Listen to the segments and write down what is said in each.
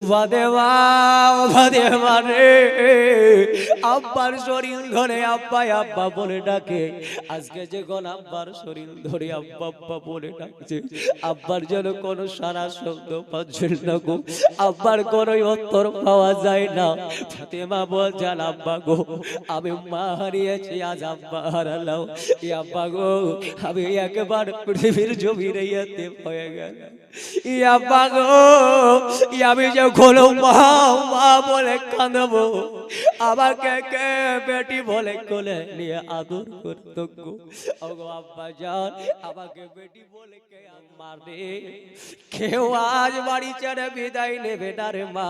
ফাতেমা ফাতেমা রে আব্বার শরীর ধরে আব্বা আব্বা বলে ডাকে। আজকে যে কোন আব্বার শরীর ধরে আব্বা আব্বা বলে ডাকছে, আব্বার যেন কোনো সারা শব্দ পাচ্ছেন না গো, আব্বার কোনো উত্তর পাওয়া যায় না। ফাতেমা বলছেন আব্বা গো আমি মা হারিয়েছি, আজ আব্বা হারালাম। এই আব্বা গো আমি একবার পৃথিবীর জমিনে যেতে হয়ে গেল। আব্বা গো আমি যে খোলো মা মা বলে কাঁদবো, আমাকে কে বেটি বলে কোলে নিয়ে আদর করতো গো। ওগো আব্বা জান আমাকে বেটি বলে কে মারে, কেউ আজ বাড়ি ছেড়ে বিদায় নেবে না রে মা,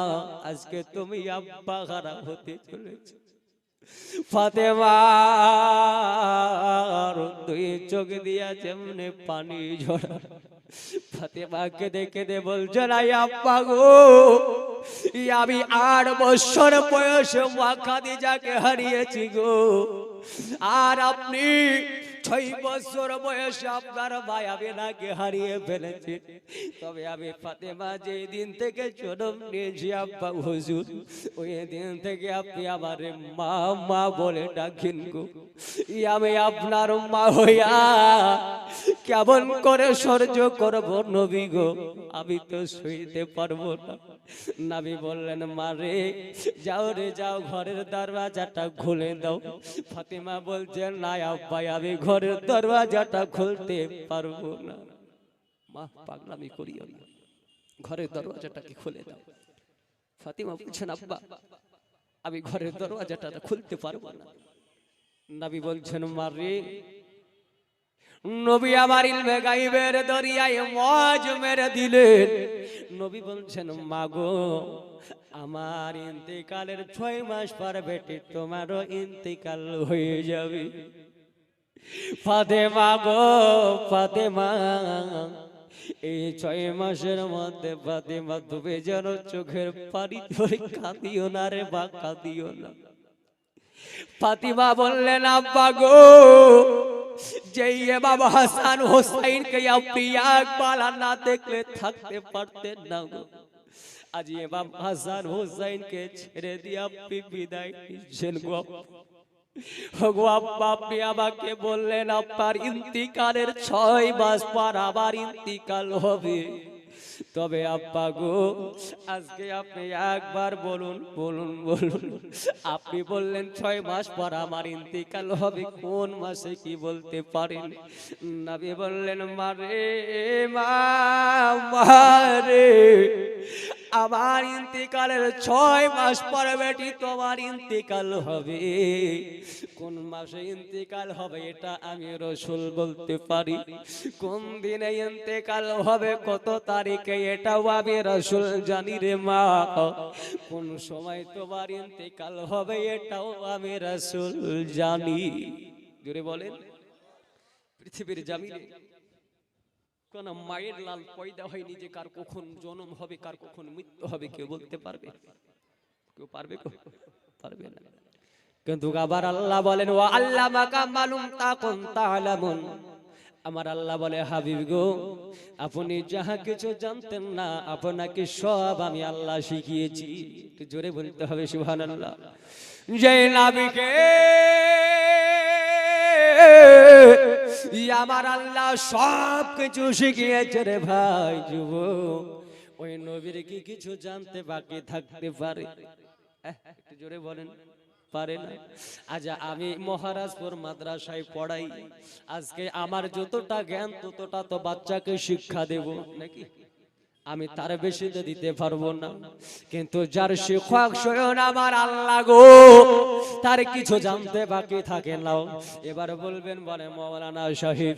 আজকে তুমি আব্বা খারাপ হতে চলেছে। ফাতেমার দুই চোখ দিয়া যেমনে পানি ঝরা, ফাতেমাকে দেখে দে বলছে না আব্বা গো আমি 8 বছর বয়সে মা খাদিজাকে হারিয়েছি গো, আর আপনি 6 বছর বয়সে আপনার মায়াবী নাকে হারিয়ে ফেলেছে। তবে আমি ফাতেমা যেই দিন থেকে জন্ম নিয়েছি আব্বা হুজুর, ওই দিন থেকে আপনি আমার মা মা বলে ডাকেন গো। আমি আপনার মা হইয়া কেমন করে সহ্য করব নবী গো, আমি তো সইতে পারবো না। নবী বললেন মা রে যাও রে যাও, ঘরের দরওয়াজাটা খুলে দাও। ফাতেমা বলছেন না আব্বা আমি ঘরের দরওয়াজাটা খুলতে পারবো না। মা পাগলামি করিও না, ঘরের দরওয়াজাটাকে খুলে দাও। ফাতেমা বলছেন আব্বা আমি ঘরের দরওয়াজাটা খুলতে পারবো না। নবী বলছেন মা রে, নবী আমার ইলমে গায়বের দরিয়ায় মজ মেরে দিলেন। নবী বলছেন মাগো আমার ইন্তেকালের 6 মাস পর বেটি তোমারও ইন্তেকাল হয়ে যাবে। ফাতেমা গো ফাতেমা এই 6 মাসের মধ্যে ফাতেমা তুমি যেন চোখের পানি ধরে কাঁদিও না রে বা কাঁদিও না। ফাতেমা বললেন আব্বা গো যেই বাবা হাসান হোসেনকে আপনি একবার না দেখলে থাকতে পারতেন না গো, আজ বাবা হাসান হোসেনকে ছেড়ে দিয়ে আপনি বিদায় নিচ্ছেন গো। গো আব্বা আপনি আমাকে বললেন আপনার ইন্তিকালের 6 মাস পর আবার ইন্তিকাল হবে, তবে আব্বা গো আজকে আপনি একবার বলুন বলুন বলুন, আপনি বললেন 6 মাস পর আমার ইন্তিকাল হবে, কোন মাসে কি বলতে পারেন? নবী বললেন মারে মারে আমার ইন্তিকালের 6 মাস পর বেটি তোমার ইন্তিকাল হবে। কোন মাসে ইন্তিকাল হবে এটা আমি রাসূল বলতে পারি, কোন দিনে ইন্তিকাল হবে কত তারিখে এটাও আমি রাসূল জানি রে মা, কোন সময় তোমার ইন্তিকাল হবে এটাও আমি রাসূল জানি। জোরে বলেন। পৃথিবীর জমিনে কোন মায়ের লাল পয়দা হয়নি যে কার কখন জন্ম হবে কার কখন মৃত্যু হবে কেউ বলতে পারবে? কেউ পারবে? পারবে না। কিন্তু আবার আল্লাহ বলেন ওয়া আল্লামাকা মালুম তাকুন তা'লামুন, আমার আল্লাহ বলে হাবিব গো আপনি যাহা কিছু জানতেন না আপনাকে সব আমি আল্লাহ শিখিয়েছি। একটু জোরে বলতে হবে সুবহানাল্লাহ। যে নবীকে আমার আল্লাহ সব কিছু শিখিয়েছে রে ভাই যুবক, ওই নবীর কি কিছু জানতে বাকি থাকতে পারে? একটু জোরে বলেন পারে না? আজ আমি মহারাজপুর মাদ্রাসায় পড়াই, আজকে আমার যতটা জ্ঞান ততটা তো বাচ্চাকে শিক্ষা দেব নাকি? আমি তার বেশি তো দিতে পারবো না, কিন্তু যার শিক্ষক স্বয়ং আমার আল্লাহ গো তার কিছু জানতে বাকি থাকে না। এবার বলবেন বলে মাওলানা সাহেব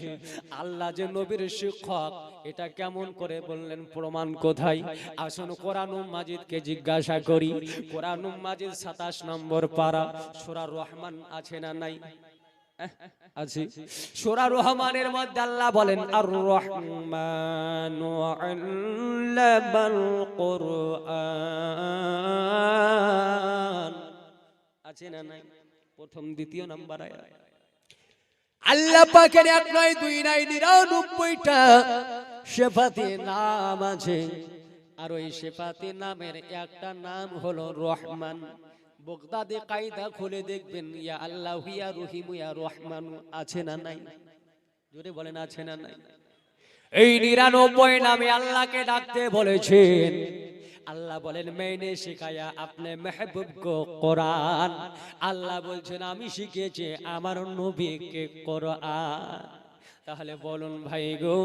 আল্লাহ যে নবীর শিক্ষক এটা কেমন করে বললেন, প্রমাণ কোথায়? আসুন কোরআন মাজিদকে জিজ্ঞাসা করি। কোরআন মাজিদ 27 নম্বর পারা সূরা রহমান আছে না নাই? আছে। সূরা রহমানের মধ্যে আল্লাহ বলেন আর রহমানু আল্লামাল কুরআন, আছে না নাই? প্রথম দ্বিতীয় নাম্বার আয়াত। আল্লাহ পাকের 1 নয় 2 নয় 99টা সিফাতে নাম আছে। আর ওই সিফাতি নামের একটা নাম হলো রহমান। বগদাদি কায়দা খুলে দেখবেন, ইয়া আল্লাহু ইয়া রহিমু ইয়া রহমান আছে না নাই? জোরে বলেন আছে না নাই? এই 99 নামে আল্লাহকে ডাকতে বলেছেন। আল্লাহ বলেন मैंने सिखाया अपने महबूब को कुरान। আল্লাহ বলছেন আমি শিখিয়েছি আমার নবীকে কোরআন। তাহলে বলুন ভাই গো,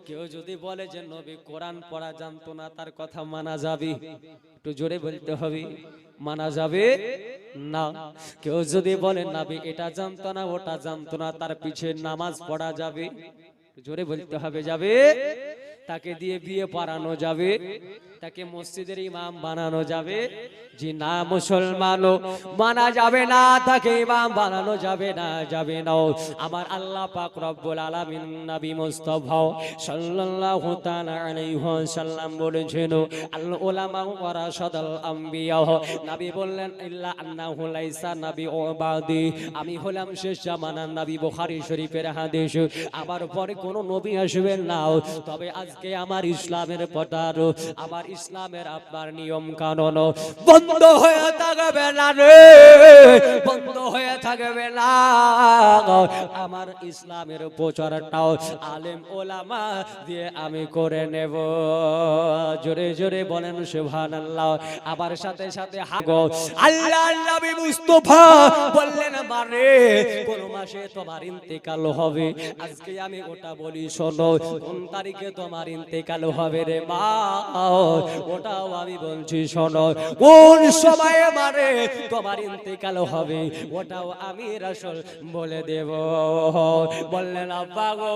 কেউ যদি বলে যে নবী কোরআন পড়া জানতো না, তার কথা মানা যাবে? একটু জোরে বলতে হবে, মানা যাবে না। কেউ যদি বলে নবী এটা জানতো না ওটা জানতো না, তার পিছে নামাজ পড়া যাবে? জোরে বলতে হবে যাবে। তাকে দিয়ে বিয়ে পড়ানো যাবে? তাকে মসজিদের ইমাম বানানো যাবে? জি না, মুসলমানও মানা যাবে না, তাকে ইমাম বানানো যাবে না, যাবে না। আমার আল্লাহ পাক রব্বুল আলামিন নবী মুস্তাফা সাল্লাল্লাহু তাআলা আলাইহি ওয়াসাল্লাম বলেছেন, আল উলামা ওয়ারাসাতুল আম্বিয়া। নবী বললেন ইল্লা আন্নাহু লাইসা নবী বাদি, আমি হলাম শেষ জামানার নবী। বুখারী শরীফের হাদিস। আমার পরে কোনো নবী আসবেন না। তবে আজকে আমার ইসলামের পতার, আমার ইসলামের আপনার নিয়ম কানুন বন্ধ হয়ে থাকবে না রে, বন্ধ হয়ে থাকবে না। আমার ইসলামের প্রচারটাও আলেম ওলামা দিয়ে আমি করে নেব। জোরে জোরে বলেন সুবহানাল্লাহ। আবার সাথে সাথে হাগো আল্লাহর নবী মুস্তাফা বললেন মারে কোন মাসে তোমার ইন্তেকাল হবে? আজকে আমি ওটা বলি শোনো, কোন তারিখে তোমার ইন্তেকাল হবে রে মা, ওটাও আমি বলছি শোনো। কোন সময়ে মারে তোমার ইন্তেকাল হবে ওটাও আমি রাসূল বলে দেব। বললেন আব্বা গো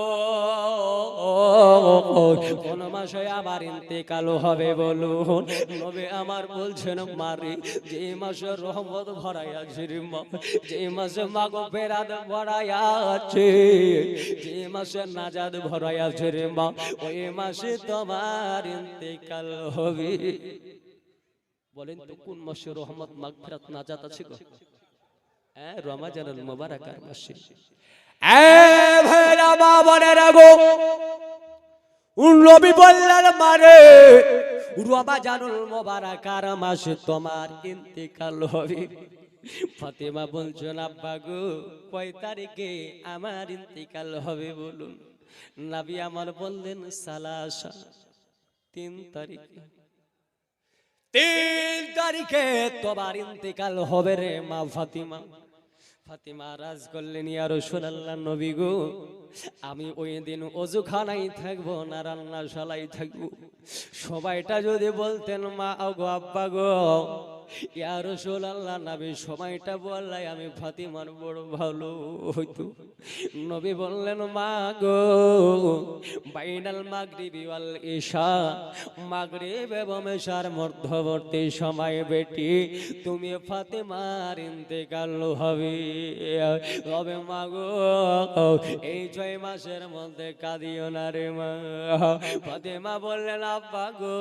কোন মাসে আমার ইন্তেকাল হবে বলুন? নবী আমার বলছেন মারে যে মাসে রহমত ভরায়া আছে রে মা, যে মাসে মাগফিরাত ভরায়া আছে, যে মাসে নাজাত ভরায়া আছে রে মা, ওই মাসে তোমার ইন্তেকাল হবে। বলেন তো কোন মাসে রহমত মাগফিরাত নাজাত আছে গো? রমাজানুল মুবারাকার মাসে। ভাইরা মা বোনেরা গো, নবী বললেন মারে রমাজানুল মুবারাকার মাসে তোমার ইন্তেকাল হবে। ফাতেমা বলছেন আব্বা গো কয় তারিখে আমার ইন্তেকাল হবে বলুন? নবী আমার বললেন সালাসা, 3 তারিখে। 3 তারিখে তোমার ইন্তেকাল হবে রে মা ফাতিমা। ফাতিমা রাজ করলেন ইয়া রাসূলুল্লাহ নবী গো আমি ওই দিন ওযুখানায় থাকবো না রান্নাশালায় থাকবো? সবাইটা যদি বলতেন মা গো আব্বা গো ইয়া রাসূলুল্লাহ নবী সময়টা বললাই আমি ফাতিমার বড় ভালো হইতো। নবী বললেন মা গো বাইনাল মাগরিবি ওয়াল ইশা, মাগরিব এবং ইশার মধ্যবর্তী সময় বেটি তুমি ফাতিমার ইন্তেকাল হবে। হবে মা গো এই 6 মাসের মধ্যে কাঁদিও না রে মা। ফাতিমা বললেন আব্বা গো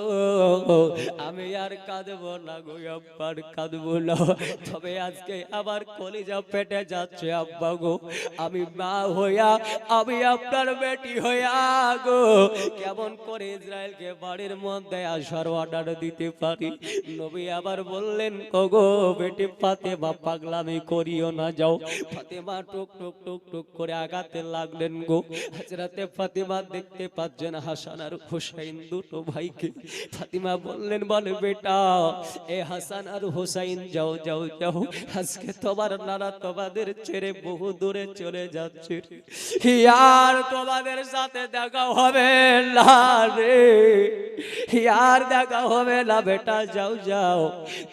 আমি আর কাঁদবো না গো, আব্বার কাঁদবো না। তবে আজকে আবার কলিজা পেটে যাচ্ছে আব্বা গো, আমি মা হইয়া আমি আপনার বেটি হইয়া গো কেমন করে ইসরায়েলকে বাড়ির মধ্যে আসার অর্ডার দিতে পারি? নবী আবার বললেন ওগো বেটি ফাতেমা পাগলামি করিও না, যাও। ফাতেমা টুক টুক টুক টুক করে আগাতে লাগলেন গো। হযরতে ফাতেমা দেখতে পাচ্ছেন হাসান আর হুসাইন দুটো ভাইকে। ফাতেমা বললেন বলে বেটা এ হাসান আর হুসাইন যাও যাও যাও, আজকে তোমার নানা তোমাদের ছেড়ে বহু দূরে চলে যাচ্ছে, আর তোমাদের সাথে দেখা হবে না রে, আর দেখা হবে না বেটা, যাও যাও,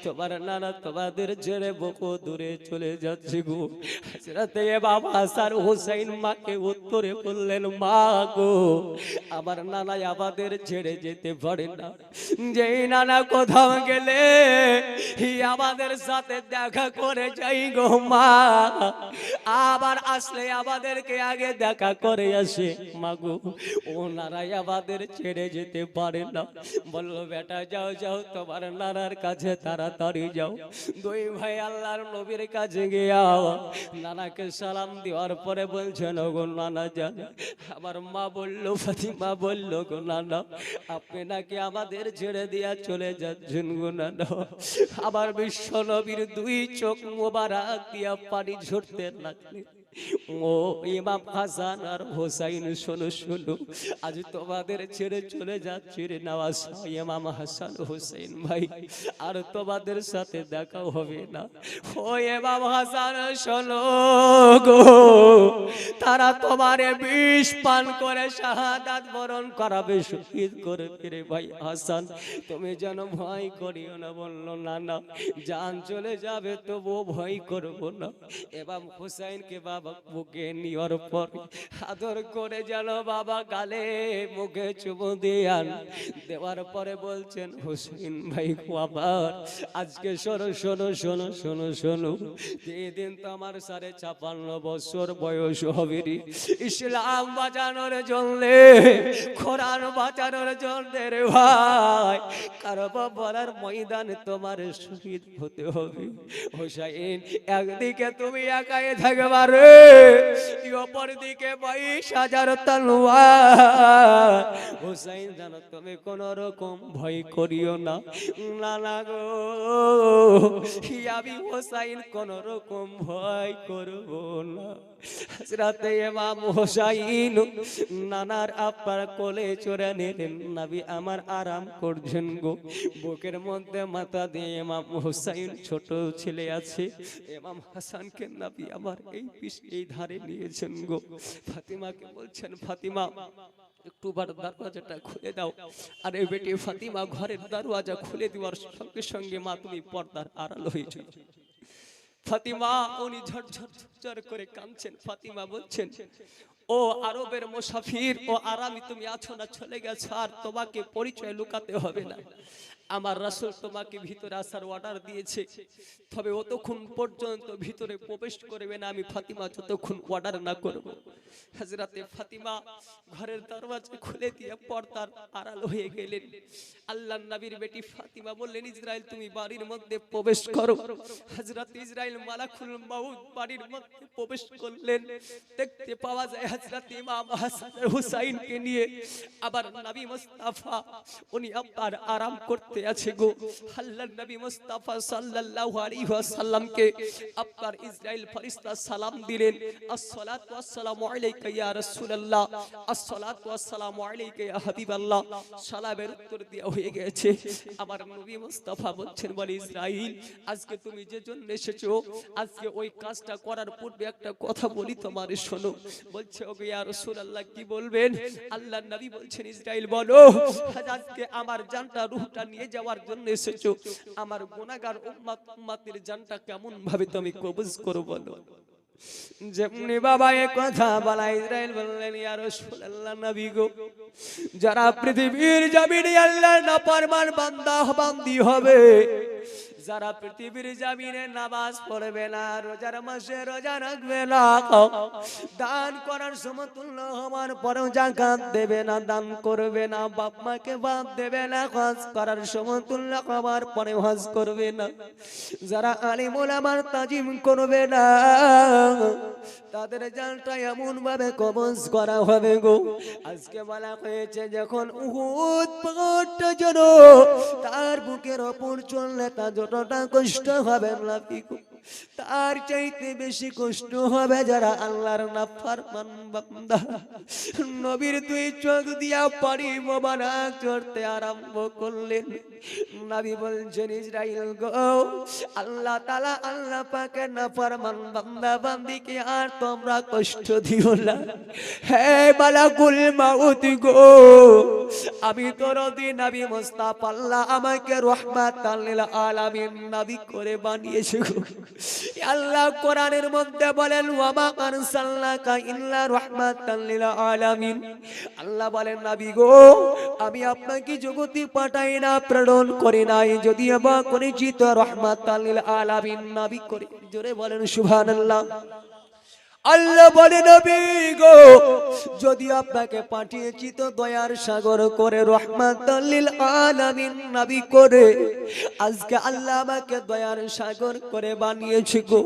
তোমার নানা তোমাদের ছেড়ে বহু দূরে চলে যাচ্ছে গো। হযরতে বাবা হাসান হুসাইন মাকে উত্তরে বললেন মা গো আমার নানা আমাদের ছেড়ে যেতে পারে না, যেই নানা কোথাও গেলে আমাদের সাথে দেখা করে যাই গো মা, আবার আসলে আমাদেরকে আগে দেখা করে আসে মাগো, ওনারাই আমাদের ছেড়ে যেতে পারে না। বললো বেটা যাও যাও, তোমার নানার কাছে তাড়াতাড়ি যাও। দুই ভাই আল্লাহর নবীর কাছে গিয়া নানাকে সালাম দেওয়ার পরে বলছেন ওগো নানা জান, আমার মা বললো, ফাতিমা বললো গো নানা আপনি নাকি আমাদের ছেড়ে দিয়া চলে যাচ্ছেন গো নানা। আবার বিশ্ব নবীর দুই চোখ মোবারক দিয়া পানি ঝরতে লাগলে। ও ইমাম হাসান আর হোসাইন শোনো শোনো, আজ তোমাদের ছেড়ে চলে যাচ্ছে রে নওয়াজ ইমাম হাসান হোসেন ভাই, আর তোমাদের সাথে দেখা হবে না। ও ইমাম হাসান শোনো গো, তারা তোমারে বিষ পান করে শাহাদাত বরণ করাবে, শহীদ করে ফিরে ভাই হাসান তুমি যেন ভয় করিও না। বলল না না, জান চলে যাবে তবুও ভয় করবো না। ইমাম হুসাইনকে বাবা বুকে নেওয়ার পর আদর করে যেন বাবা গালে মুখে চুমু দিয়ান, দেওয়ার পরে বলছেন হুসাইন ভাই আবার আজকে শোনো শোনো শোনো শোনো শোনো, যেদিন তো আমার 56 বছর বয়স হবে, ইসলাম বাঁচানোর জন্য, কোরআন বাঁচানোর জন্য রে ভাই কারবা বলার ময়দানে তোমার শহীদ হতে হবে। হুসাইন একদিকে তুমি একাই থাকবা রে, অপর দিকে 22,000 তলোয়ার। হুসাইন জানো তুমি কোন রকম ভয় করিও না, না না গো আমি হুসাইন কোন রকম ভয় করব না। হযরতে ইমাম হুসাইন নানার আব্বার কোলে চড়ে নিলেন, নবী আমার আরাম করছেন গো, বুকের মধ্যে মাথা দিয়ে ইমাম হুসাইন ছোট ছেলে আছে, ইমাম হাসানকে নবী আমার এই ধারে নিয়েছেন গো। ফাতিমাকে বলছেন ফাতিমা একটু দরওয়াজাটা খুলে দাও। আর এই বেটি ফাতিমা ঘরের দরওয়াজা খুলে দেওয়ার সঙ্গে সঙ্গে মা তুমি পর্দার আড়াল হয়ে যাও। ফাতিমা উনি ঝরঝর করে কাঁদছেন। ফাতিমা বলছেন ও আরবের মুসাফির, ও আরামি তুমি আছো না চলে গেছো, আর তোমাকে পরিচয় লুকাতে হবে না। আমার রাসূল তোমাকে ভিতরে আসার অর্ডার দিয়েছে, তবে অতক্ষণ পর্যন্ত ভিতরে প্রবেশ করবে না আমি ফাতিমা যতক্ষণ অর্ডার না করব। হযরতে ফাতিমা ঘরের দরওয়াজা খুলে দিয়ে পর্দার আড়াল হয়ে গেলেন। আল্লাহর নবীর বেটি ফাতিমা বললেন ইসরাইল তুমি বাড়ির মধ্যে প্রবেশ করো। হযরত ইসরাইল মালাকুল মাউত বাড়ির মধ্যে প্রবেশ করলেন। দেখতে পাওয়া যায় হযরত ইমাম হাসান হুসাইনকে নিয়ে আবার নবী মুস্তাফা উনি আবার আরাম করতে আছে গো। আল্লাহর নবী মুস্তাফা সাল্লাল্লাহু আলাইহি ওয়াসাল্লামকে আপনার ইসরাইল ফেরেশতা সালাম দিলেন, আসসালাতু ওয়াসসালামু আলাইকা ইয়া রাসূলুল্লাহ, আসসালাতু ওয়াসসালামু আলাইকা ইয়া হাবিবাল্লাহ। সালামের উত্তর দেওয়া হয়ে গেছে। আবার নবী মুস্তাফা বলছেন বলে ইসরাইল আজকে তুমি যে জন্য এসেছো, আজকে ওই কাজটা করার পূর্বে একটা কথা বলি তোমারে শোনো। বলছে ওগো ইয়া রাসূলুল্লাহ কি বলবেন? আল্লাহর নবী বলছেন ইসরাইল বলো, আজকে আমার জানটা রূহটা নিয়ে যাওয়ার জন্য এসেছো, আমার গুনাহগার উম্মতের জানটা কেমন ভাবে তুমি কবজ করো বলো। যেমনি বাবা এই কথা বলা ইসরাইল বললেন ইয়া রাসূলুল্লাহ নবী গো, যারা পৃথিবীর জমিনে আল্লাহর নাফরমান বান্দা বান্দি হবে, যারা পৃথিবীর জমিনে নামাজ পড়বে না, রোজার মাসে রোজা রাখবে না, দান করার সমতুল্য হওয়ার পরেও যাকাত দেবে না, দান করবে না, বাপ মাকে বাদ দেবে না, হজ করার সমতুল্য হওয়ার পরেও হজ করবে না, যারা আলিম ওলামার তাজিম করবে না, তাদের জানটা এমন ভাবে কবজ করা হবে গো। আজকে বলা হয়েছে যখন উহুদ পাহাড়টা যেন তার বুকের ওপর চললে তা যতটা কষ্ট হবে না তার চাইতে বেশি কষ্ট হবে যারা আল্লাহর নাফরমান বান্দা। নবীর দুই চোখ দিয়া পানি মোবারক ঝরতে আরম্ভ করলেন। নবী বলছেন ইসরাইল গো, আল্লাহ তাআলা আল্লাহ পাকের নাফরমান বান্দা বান্দিকে আর তোমরা কষ্ট দিও না। হে মালাকুল মাউত গো, আমি তোর নবী মুস্তাফা আল্লাহ আমাকে রহমাতাল লিল আলামিন নবী করে বানিয়েছে গো। আল্লাহ কোরআনের মধ্যে বলেন ওয়া মা আরসালনাকা ইল্লা রাহমাতাল লিল আলামিন। আল্লাহ বলেন নবী গো আমি আপনাকে জগতে পাঠাই না, প্রেরণ করি নাই, যদি বা করেছি তো রাহমাতাল লিল আলামিন নবী করে। জোরে বলেন সুবহানাল্লাহ। আল্লাহ বলে নবী গো যদি আপনাকে পাঠিয়েছি তো দয়ার সাগর করে, রহমাতাল লিল আলামিন নবী করে। আজকে আল্লাহ আমাকে দয়ার সাগর করে বানিয়েছে গো।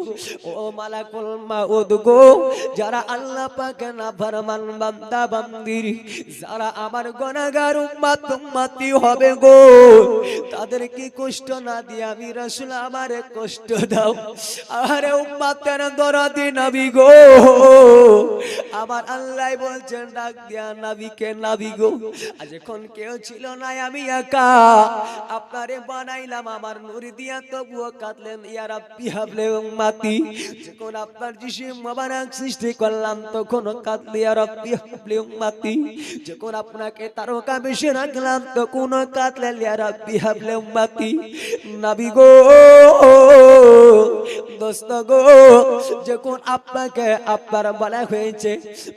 ও মালাকুল মাউদ গো, যারা আল্লাহ পাকের নাফরমান বান্দা বান্দি, যারা আমার গুনাহগার উম্মত উম্মতি হবে গো, তাদেরকে কষ্ট না দিয়ে আমি রাসূল আমারে কষ্ট দাও। আরে উম্মতের দরদি নবী গো, আমার আল্লাহ বলছেন ডাক দিয়া নবীকে নবী গো আজ এখন কেউ ছিল না, আমি একা আপনারে বানাইলাম আমার নূর দিয়া, তবুও কাঁদলেন ইয়া রাব্বি হাবলি উম্মতি। যখন আপনার জিসিম মোবারক সৃষ্টি করলাম তখন কাঁদলি ইয়া রাব্বি হাবলি উম্মতি। যখন আপনাকে তারকা বেশে রাখলাম তখন কাঁদলেন ইয়া রাব্বি হাবলি উম্মতি। নবী গো দোস্ত গো, যখন আপনাকে আপনার বলা হয়েছে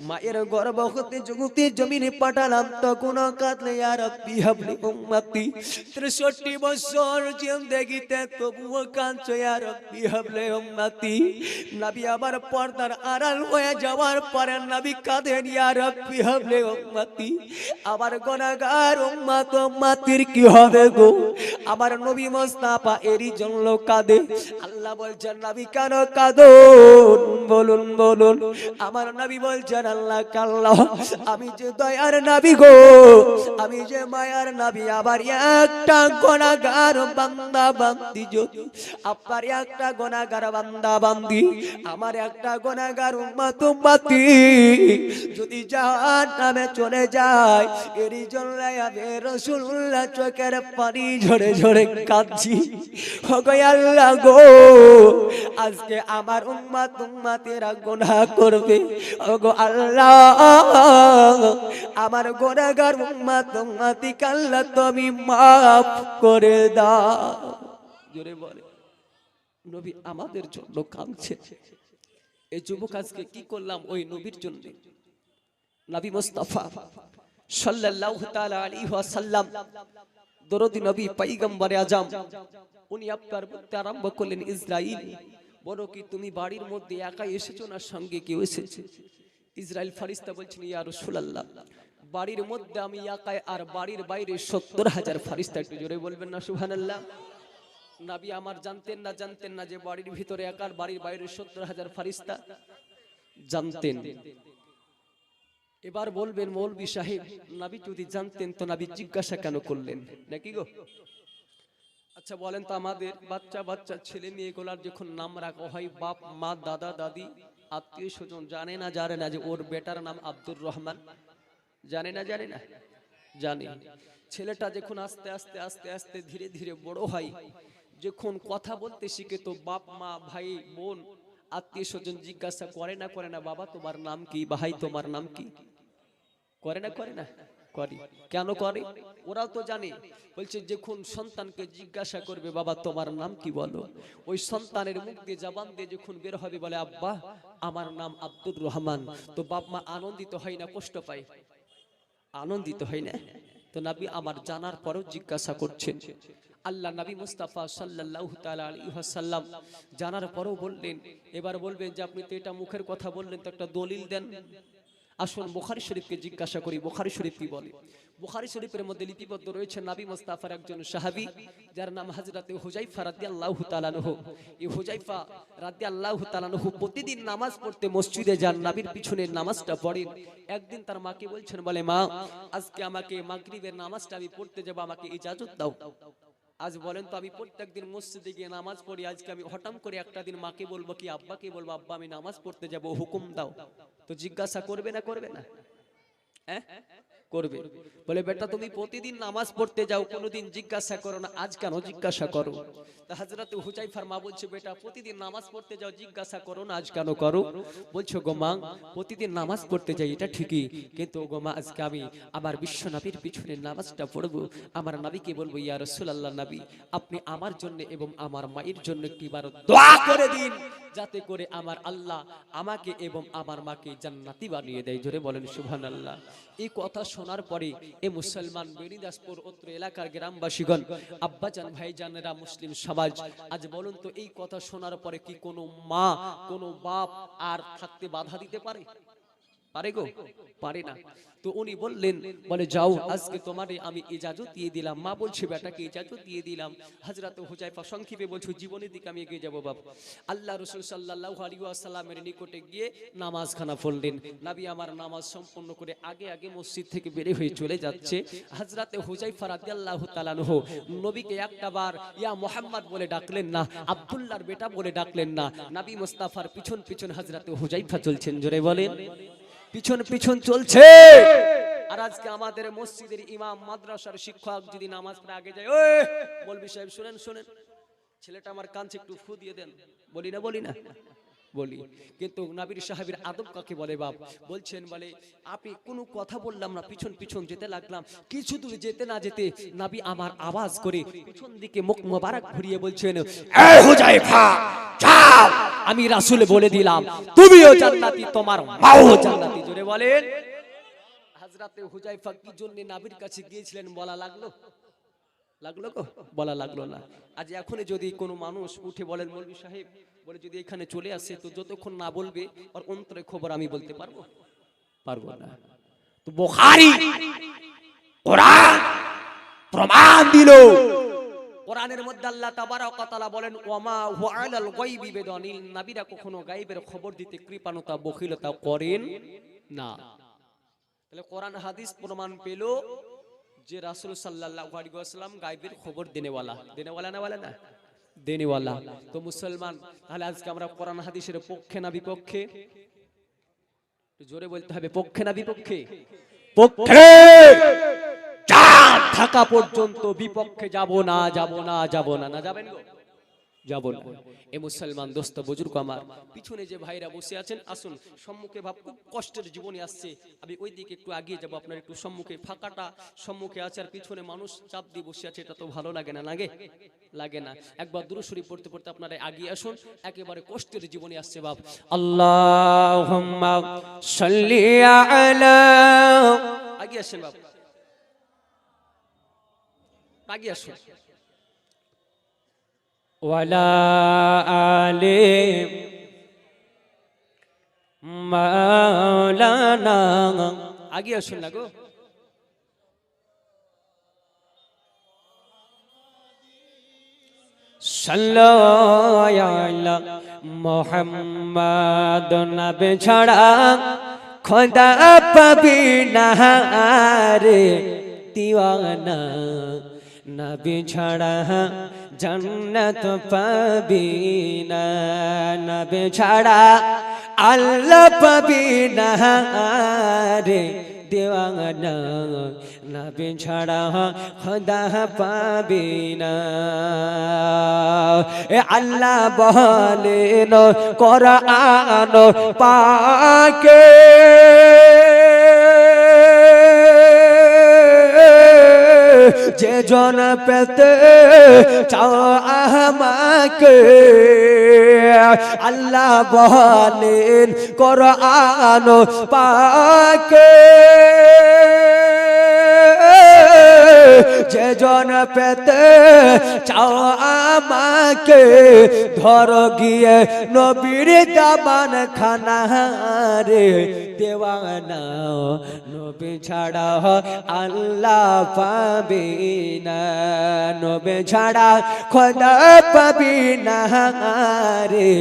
মায়ের গর্ভ হতে জগতে জমিনে পাঠালাম তখন কাঁদলে ইয়া রাব্বি হাবলি উম্মতি। 63 বছর জিন্দেগিতে তবুও কাঁদছো ইয়া রাব্বি হাবলি উম্মতি। নবী আবার পর্দার আড়াল হয়ে যাওয়ার পরে নবী কাঁদেন ইয়া রাব্বি হাবলি উম্মতি। আবার গুনাহগার উম্মত উম্মতির কি হবে গো? আমার নবী মুস্তাফা এরই জন্য কাঁদে। আল্লাহ বলছেন নবী কেন কাঁদো? বলুন বলুন। আমার নবী বলছেন আল্লাহ কাল্লা আমি যে দয়ার নবী গো, আমি যে মায়ার নবী, আবার একটা গুনাহগার বান্দা বান্দি যদি আপনার একটা গুনাহগার বান্দা বান্দি আমার একটা গুনাহগার উম্মত উম্মতি যদি জাহান্নামে চলে যায়, এরই জন্য আমি রাসূলুল্লাহ চোখের পানি ঝরে ঝরে কাঁদছি। ওগো আল্লাহ গো আজকে আমার উম্মত উম্মতেরা গুনাহ করবে, ওগো আল্লাহ আমার গুনাহগার উম্মত উম্মতিকে আল্লাহ তুমি মাফ করে দাও। জোরে বলে নবী আমাদের জন্য কাঁদছে। এই যুবক আজকে কি করলাম ওই নবীর জন্য। নবী মুস্তাফা সাল্লাল্লাহু তাআলা আলাইহি ওয়াসাল্লাম দরদি নবী পয়গম্বরে আজম, উনি আপনার বলতে আরম্ভ করলেন ইসরাইল বলো কি তুমি বাড়ির মধ্যে একাই এসেছো না সঙ্গে কেউ এসেছে? ইসরাইল ফেরেশতা বলছেন ইয়া রাসূলুল্লাহ বাড়ির মধ্যে আমি একাই আর বাড়ির বাইরে 70,000 ফেরেশতা। একটু জোরে বলবেন না সুবহানাল্লাহ। নবী আমার জানতেন না যে বাড়ির ভিতরে একা আর বাড়ির বাইরে 70,000 ফেরেশতা? জানতেন। এবার বলবেন মৌলভী সাহেব নবী যদি জানতেন তো নবী জিজ্ঞাসা কেন করলেন নাকি গো? আচ্ছা বলেন তো আমাদের বাচ্চা ছেলে মেয়েগুলার যখন নাম রাখা হয় বাপ মা দাদা দাদি আত্মীয় স্বজন জানে না যে ওর বেটার নাম আব্দুর রহমান? জানে না জানে। ছেলেটা যখন আস্তে আস্তে আস্তে আস্তে ধীরে ধীরে বড় হয়, যখন কথা বলতে শিখে তো বাপ মা ভাই বোন আত্মীয় স্বজন জিজ্ঞাসা করে না বাবা তোমার নাম কি, ভাই তোমার নাম কি? করে না করে। কেন করে? ওরাও তো জানে। বলছে যখন সন্তানকে জিজ্ঞাসা করবে বাবা তোমার নাম কি বলো, ওই সন্তানের মুখ দিয়ে জবান দিয়ে যখন বের হবে বলে আব্বা আমার নাম আব্দুর রহমান, তো বাপ মা আনন্দিত হয় না কষ্ট পায়? আনন্দিত হয় না? তো নবী আমার জানার পরেও জিজ্ঞাসা করছেন। আল্লাহ নবী মুস্তাফা সাল্লাল্লাহু তাআলা আলাইহি ওয়াসাল্লাম জানার পরেও বললেন, এবার বলবেন যে আপনি তো এটা মুখের কথা বললেন তো একটা দলিল দেন। আসুন বুখারী শরীফকে জিজ্ঞাসা করি বুখারী শরীফ কি বলে। বুখারী শরীফের মধ্যে লিপিবদ্ধ রয়েছে নবী মুস্তাফার একজন সাহাবী যার নাম হযরতে হুযায়ফা রাদিয়াল্লাহু তাআলা আনহু। এই হুযায়ফা রাদিয়াল্লাহু তাআলা আনহু প্রতিদিন নামাজ পড়তে মসজিদে যান, নবীর পিছনে নামাজটা পড়েন। একদিন তার মাকে বলছেন বলে মা আজকে আমাকে মাগরিবের নামাজটা আমি পড়তে যাব, আমাকে ইজাজত দাও। আজ বলেন তো আমি প্রত্যেকদিন মসজিদে গিয়ে নামাজ পড়ি, আজকে আমি হঠাৎ করে একটা দিন মাকে বলবো কি আব্বাকে বলবো আব্বা আমি নামাজ পড়তে যাব হুকুম দাও, তো জিজ্ঞাসা করবে না হ্যাঁ করবে। বলে বেটা তুমি প্রতিদিন নামাজ পড়তে যাও কোনোদিন জিজ্ঞাসা করো না, আজ কেন জিজ্ঞাসা করো? তা হযরত হুযায়ফার মা বলছে বেটা প্রতিদিন নামাজ পড়তে যাও জিজ্ঞাসা করো না, আজ কেন করো? বলছো গো মা প্রতিদিন নামাজ পড়তে যাই এটা ঠিকই, কিন্তু গো মা আজকে আমি আমার বিশ্ব নবীর পিছনে নামাজটা পড়বো, আমার নবীকে বলবো ইয়া রাসূলুল্লাহ নবী আপনি আমার জন্য এবং আমার মায়ের জন্য একটিবার দোয়া করে দিন যাতে করে আমার আল্লাহ আমাকে এবং আমার মাকে জান্নাতি বানিয়ে দেয়। জোরে বলেন সুবহানাল্লাহ। এই কথা শোনার পরে এ মুসলমান বেনিদাসপুর অত্র এলাকার গ্রামবাসীগণ, আব্বাজান ভাইজানেরা, মুসলিম সমাজ, আজ বলুন তো এই কথা শোনার পরে কি কোনো মা কোনো বাপ আর থাকতে বাধা দিতে পারে? পারে গো? পারে না। তো উনি বললেন, বলে যাও আজকে তোমারে আমি ইজাজত দিয়ে দিলাম। মা বলছে বেটাকে ইজাজত দিয়ে দিলাম। হযরত হুযায়ফা সংক্ষেপে বলছে জীবনের দিকে আমি এগিয়ে যাব বাবা। আল্লাহ রাসূল সাল্লাল্লাহু আলাইহি ওয়াসাল্লামের নিকটে গিয়ে নামাজখানা পড়লেন। নবী আমার নামাজ সম্পূর্ণ করে আগে আগে মসজিদ থেকে বের হয়ে চলে যাচ্ছে। হযরত হুযায়ফা রাদিয়াল্লাহু তাআলা আনহু নবীকে একটাবার ইয়া মুহাম্মদ বলে ডাকলেন না, আব্দুল্লাহর বেটা বলে ডাকলেন না। নবী মুস্তাফার পিছন পিছন হযরত হুযায়ফা চলছেন। জোরে বলেন, পিছন পিছন চলছে। আর আজকে আমাদের মসজিদের ইমাম, মাদ্রাসার শিক্ষক যদি নামাজ পড়ে আগে যায়, ওই মৌলভী সাহেব শুনেন শুনেন, ছেলেটা আমার কাঁধে একটু ফু দিয়ে দেন, বলি না বলি না বলি। কিন্তু নবীর সাহাবীর আদব কাকে বলে বাপ? বলছেন বলে আপনি কোনো কথা বললাম না, পিছন পিছন যেতে লাগলাম। কিছু দূর যেতে না যেতে নবী আমার আওয়াজ করে পিছন দিকে মুখ মোবারক ঘুরিয়ে বলছেন, এই হুযায়ফা যাও, আমি রাসূল বলে দিলাম তুমিও জান্নাতি, তোমার মাও জান্নাতি। জোরে বলেন। হযরত হুযায়ফা কি জন্য নবীর কাছে গিয়েছিলেন বলা লাগলো? লাগলো গো? বলা লাগলো না। আজ এখন যদি কোনো মানুষ উঠে বলেন মৌলভী সাহেব বলে যদি এখানে চলে আসে, তো যতক্ষণ না বলবে আর অন্তরে খবর আমি বলতে পারবো? পারবো না। তো বুখারী কোরআন প্রমাণ দিল। কোরআনের মধ্যে আল্লাহ তাবারক ওয়া তাআলা বলেন, ওয়ামা হুয়া আলাল গায়বি বিদানিল, নবীরা কখনো গায়বের খবর দিতে কৃপণতা বখিলতা করেন না। তাহলে কোরআন হাদিস প্রমাণ পেল যে রাসূল সাল্লাল্লাহু আলাইহি ওয়াসাল্লাম গায়বের খবর দেনেওয়ালা। দেনেওয়ালা না বলে না? দেনেওয়ালা। তো মুসলমান, তাহলে আজকে আমরা কোরআন হাদিসের পক্ষে না বিপক্ষে? জোরে বলতে হবে, পক্ষে না বিপক্ষে? পক্ষে। চাঁদ থাকা পর্যন্ত বিপক্ষে যাব না, যাব না, যাব না। না যাবেন গো? যাব না। এ মুসলমান দোস্ত বুজুর্গ আমার, পিছনে যে ভাইরা বসে আছেন আসুন, সম্মুখে ভাব খুব কষ্টের জীবনী আসছে, আমি ওই দিকে একটু এগিয়ে যাব। আপনার একটু সম্মুখে ফাঁকাটা সম্মুখে আছে আর পিছনে মানুষ চাপ দিয়ে বসে আছে, এটা তো ভালো লাগে না? লাগে? লাগে না? একবার দুরূদ শরীফ পড়তে পড়তে আপনারা এগিয়ে আসুন, একেবারে কষ্টের জীবনী আসছে বাপ। আল্লাহুম্মা সাল্লি আলা, এগিয়ে আসেন বাপ, এগিয়ে আসুন। ওয়ালা আলে মাওলানা, আগে আসুন না গো। সাল্লাল্লাহু আলা মুহাম্মাদ, নবী ছাড়া খোদা পাবি না রে দিওয়ানা, নবী ছাড়া জান্নাত পাবি না, নবী ছাড়া আল্লাহ পাবি না রে দিওয়ানা, নবী ছাড়া খোদা পাবি না। এ আল্লাহ বলেন কোরআন পাকে, যে জন পেতে চাও আমাকে, আল্লাহ বলেন কোরআন পাকে, যে জন পেতে চাও আমাকে, ধর গিয়ে নবীর দামান খানা রে দেওয়ানা, নবী ছাড়া আল্লাহ পাবি না, নবী ছাড়া খোদা পাবি না রে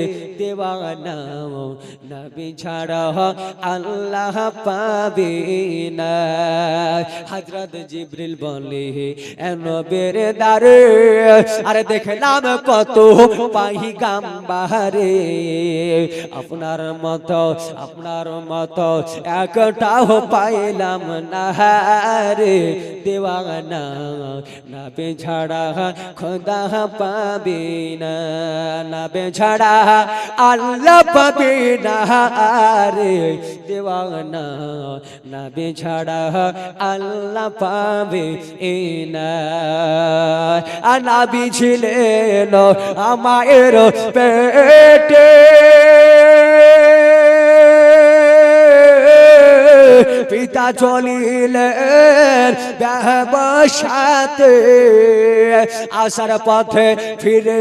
দেওয়ানা, নবী ছাড়া আল্লাহ পাবি না। হযরত জিবরিল বলে এ নবীর দারে, আরে দেখলাম কত পাইগাম্বারে, আপনার মতো একটাও পাইলাম না রে দেওয়ানা, নবী ছাড়া খোদা পাবি না, নবী ছাড়া আল্লাহ পাবি না রে দেওয়ানা, নবী ছাড়া আল্লাহ পাবি ইনা নবী ছিলেন আমায়ের পেটে পিতা চলিলেন ব্যবসাতে আসার পথে ফিরে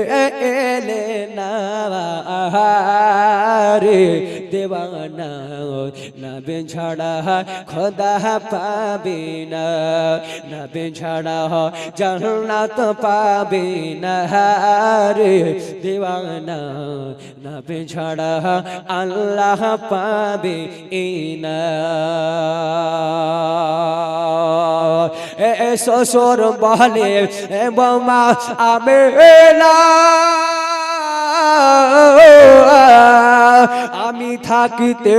এলেন না রে দেওয়ানা নবী ছাড়া খোদা পাবে না নবী ছাড়া জান্নাত পাবে না রে দেওয়ানা নবী ছাড়া আল্লাহ পাবে না এ শ্বশুর বলে বোমা আমেলা আমি থাকিতে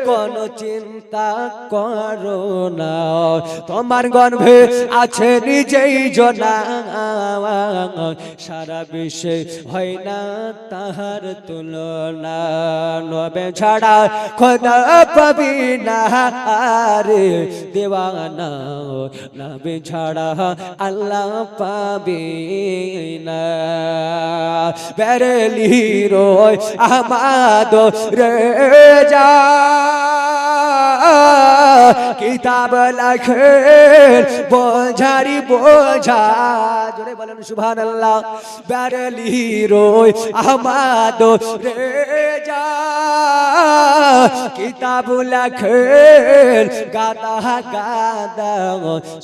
কোনো চিন্তা করো না তোমার গর্ভে আছে নিজেই জনা সারা বিশ্বে হয় না তাহার তুলনা নবে ছাড়া খোদা পাবি না রে দেওয়ানা নবে ছাড়া আল্লাহ পাবি না বেরেলি রোয় আহমদ রেজা কিতাব লেখেন বোঝারি বোঝা জোরে বলেন সুবহানাল্লাহ বেরেলি রোয় আহমদ রেজা কিতাব লেখেন গাদা গাদা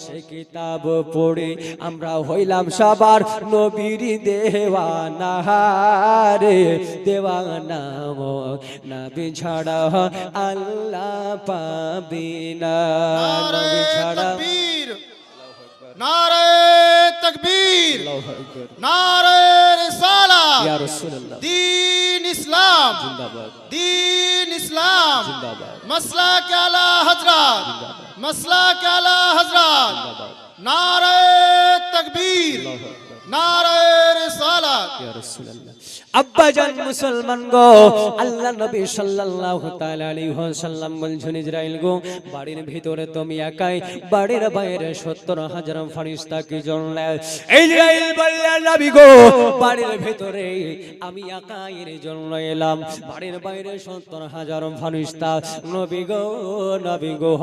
সে কিতাব পড়ে আমরা হইলাম সবার নবীর দেওয়ানা রে দেওয়ানা নবী ছাড়া আল্লাহ পাবি না নবী ছাড়া নারে তাকবীর নারে রিসালাত ইয়া রাসূলুল্লাহ দ্বীন ইসলাম জিন্দাবাদ দ্বীন ইসলাম জিন্দাবাদ মাসলাক আলা হযরত মাসলাক আলা হযরত নারে তাকবীর নারে রিসালাত ইয়া রাসূলুল্লাহ আব্বা জান মুসলমান গো আল্লাহ নবী সাল্লাল্লাহু তাআলা আলাইহি ওয়াসাল্লাম বলছেন ইসরাইল গো বাড়ির ভিতরে তুমি একাই বাড়ির বাইরে ৭০,০০০ ফেরেশতা কি জন্য ইসরাইল বললেন নবী গো বাড়ির ভিতরে আমি একাই এর জন্য এলাম বাড়ির বাইরে ৭০,০০০ ফেরেশতা নবী গো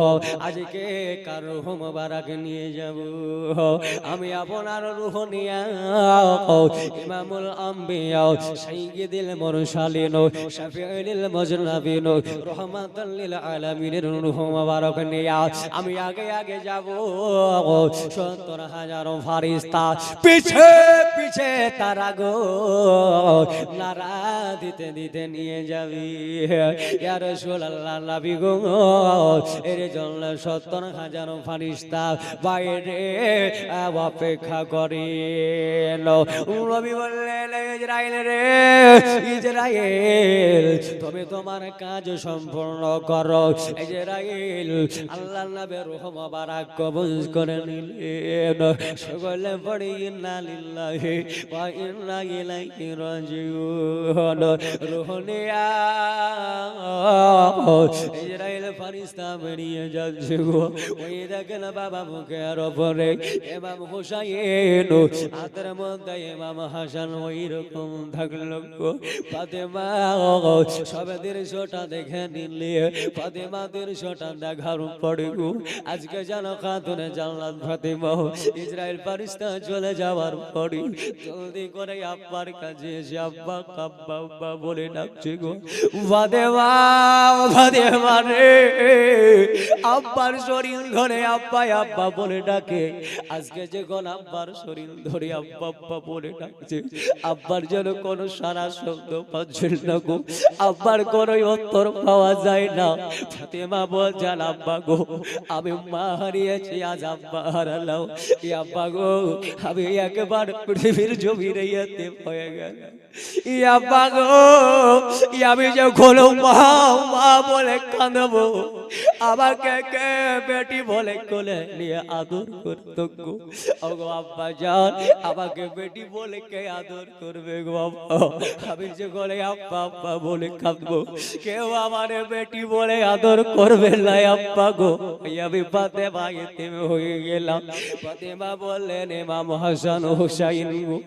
আজকে কার রূহ মোবারক নিয়ে যাব আমি আপনার রূহ নিয়ে ইমামুল আম্বিয়া সাইয়্যিদুল মুরসালিন শাফিউল মুজনাবিন রাহমাতাল লিল আলামিনের রূহ মোবারক নিয়া আমি আগে আগে যাব ৭০,০০০ ফেরেশতা পিছে পিছে তারা গো নারা দিতে দিতে নিয়ে যাবি ইয়া রাসূলুল্লাহ নবী গো এর জন্য ৭০,০০০ ফেরেশতা বাইরে অপেক্ষা করেন নবী বললেন ইসরাইল রে ইসরাইল তুমি তোমার কাজ সম্পূর্ণ করো ইসরাইল আল্লাহর নবীর রূহ মোবারক কবজ করে নিলেন সকলে পড়ি ইন্না লিল্লাহি ওয়া ইন্না ইলাইহি রাজিউন রূহ নিয়া ইসরাইল ফেরেশতা বেরিয়ে যাচ্ছে গো ওই দেখেন বাবা মুখের উপরে ইমাম হুসাইন হাতের মধ্যে ইমাম হাসান ওই রকম থাকলো গো ফাতেমা সবে দৃশ্যটা দেখে নিলে ফাতেমা দৃশ্যটা দেখার পড়ে গো আজকে জানো খাতুনে জান্নাত ফাতেমা ইসরাইল ফেরেশতা চলে যাওয়ার পরে জলদি করে আব্বার কাছে এসে আব্বা কাব্বা আব্বা বলে ডাকছে গো ফাতেমা ফাতেমা রে আব্বার শরীর ধরে আব্বা আব্বা বলে ডাকে আজকে যে কোন আব্বার শরীর ধরে আব্বা আব্বা বলে ডাকছে আব্বার যেন কোনো সারা শব্দ পাচ্ছিল না গো আব্বার কোনো উত্তর পাওয়া যায় না ফাতেমা বলছেন আব্বা গো আমি মা হারিয়েছি আজ আব্বা হারালাম এই আব্বা গো আমি একবার পৃথিবীর জমিনে যেতে হয়ে গেল এই আব্বা গো আমি যে কোনো মা মা বলে কাঁদবো আমাকে কে বেটি বলে কোলে নিয়ে আদর করতো গো। ওগো আব্বা জান, আমাকে বেটি বলে কে আদর করবে গো আব্বা? আমি যে বলে আব্বা আব্বা বলে কাঁদবো, কেউ আমার বেটি বলে আদর করবে না আব্বা গো। আমি ফাতেমা ইতিম হয়ে গেলাম। ফাতেমা বললেন ইমাম হাসান হুসাইন গো,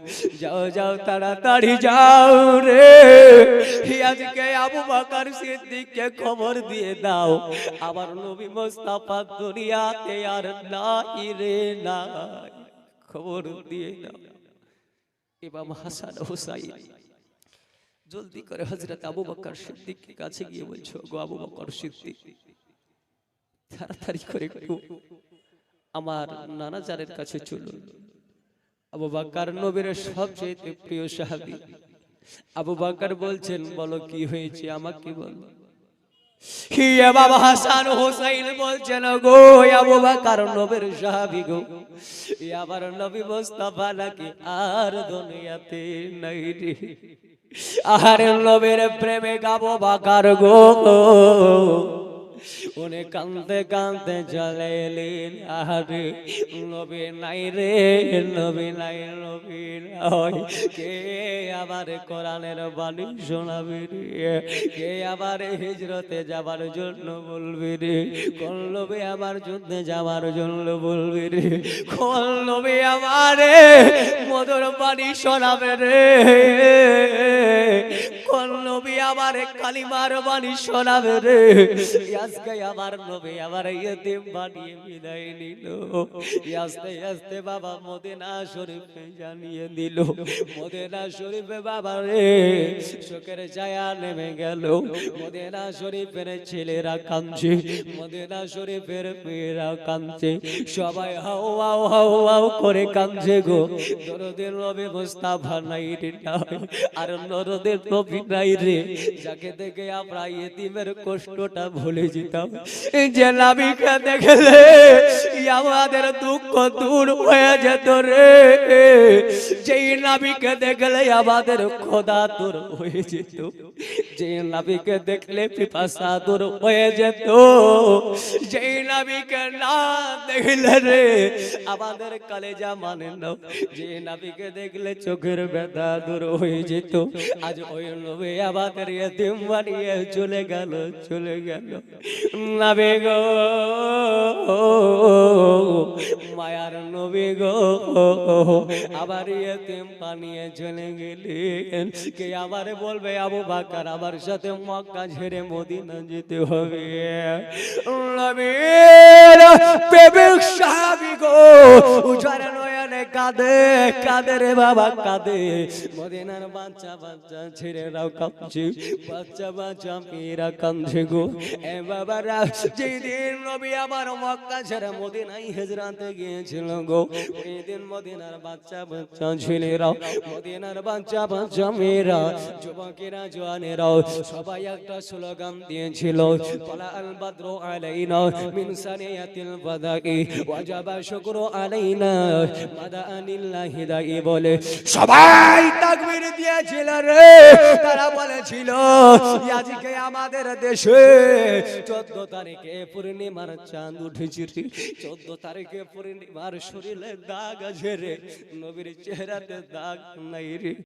যাও যাও তাড়াতাড়ি যাও রে, আজকে আবু বকর সিদ্দিককে খবর দিয়ে দাও আমার নবী মুস্তাফা দুনিয়াতে আর নাই রে নাই, খবর দিয়ে দাও। ইমাম হাসান হুসাইন জলদি করে হযরত আবু বকর সিদ্দিকের কাছে গিয়ে বলছো, গো আবু বকর সিদ্দিক, তাড়াতাড়ি করে একটু আমার নানা জানের কাছে চলুন। আবু বকর নবীর সবচেয়ে প্রিয় সাহাবী। আবু বকর বলছেন, বলো কি হয়েছে আমাকে বলো। ইমাম হাসান হুসাইন বলছেন, গো আবু বকর নবীর সাহাবী গো, আমার নবী মুস্তাফা নাকি আর দুনিয়াতে নাই রে। আর নবীর প্রেমে আবু বকর গো উনি কাঁদতে কাঁদতে চলে এলেন। আরে নবী নাই রে, নবী নাই, নবী নাই। কে আবার কোরআনের বাণী শোনাবে রে, কে আবার হিজরতে যাবার জন্য বলবে রে, কোন নবী আবার যুদ্ধে যাবার জন্য বলবে রে, কোন নবী আমারে মধুর বাণী শোনাবে রে, কোন নবী আবার কালিমার বাণী শোনাবে রে। আজকে আমার নবী আমার ইতিম বানিয়ে বিদায় নিল। আস্তে আস্তে বাবা মদিনা শরীফে জানিয়ে দিল। মদিনা শরীফে বাবা রে শোকের ছায়া নেমে গেল। মদিনা শরীফের ছেলেরা কাঁদছে, মদিনা শরীফের মেয়েরা কাঁদছে, সবাই হাও হাও হাও হাও করে কাঁদছে গো। দরদের নবী মুস্তাফা নাই রে নাই, আর নরদের নবী নাই রে, যাকে দেখে আমরা ইতিমের কষ্টটা ভুলে যেতাম। যে নবীকে দেখলে আমাদের দুঃখ দূর হয়ে যেত রে, যেই নবীকে দেখলে আমাদের খোদা দূর হয়ে যেত, যে নবীকে দেখলে পিপাসা দূর হয়ে যেত, যেই নবীকে না দেখলে রে আমাদের কলেজা মানে না, যে নবীকে দেখলে চোখের ব্যথা দূর হয়ে যেত। আজ ওই নবী আমাদের ইতিম বানিয়ে চলে গেল, চলে গেল। নবী গো মায়ার নবী গো আবার ইতিম বানিয়ে চলে গেলেন। কে আবার বলবে আবু বকর আমার সাথে মক্কা ছেড়ে মদিনা যেতে হবে। নবীর প্রেমিক সাহাবী গো উজাড় নয়নে কাঁদে, কাঁদে রে বাবা কাঁদে। মদিনার বাচ্চা বাচ্চা ছেড়েরাও কাঁদছে, বাচ্চা বাচ্চা মেয়েরা কাঁদছে গো। এ বাবারা যেদিন নবী আবার মক্কা ছেড়ে মদিনায় হিজরাতে গিয়েছিল গো, ওই দিন মদিনার বাচ্চা বাচ্চা ছেলেরা, মদিনার বাচ্চা বাচ্চা মেয়েরা, যুবকেরা জওয়ানেরা সবাই একটা স্লোগান দিয়েছিল, তালা আল বদরু আলাইনা মিন সানিয়াতিল বাদাই ওয়াজাবা শুকরু আলাইনা মাদানিল্লাহি দাই বলে সবাই তাকবীর দিয়েছিল রে। তারা বলেছিল আজকে আমাদের দেশে 14 তারিখে পূর্ণিমার চাঁদ উঠেছে রে, 14 তারিখে পূর্ণিমার শরীরে দাগ আছে রে, নবীর চেহারাতে দাগ নাই রে।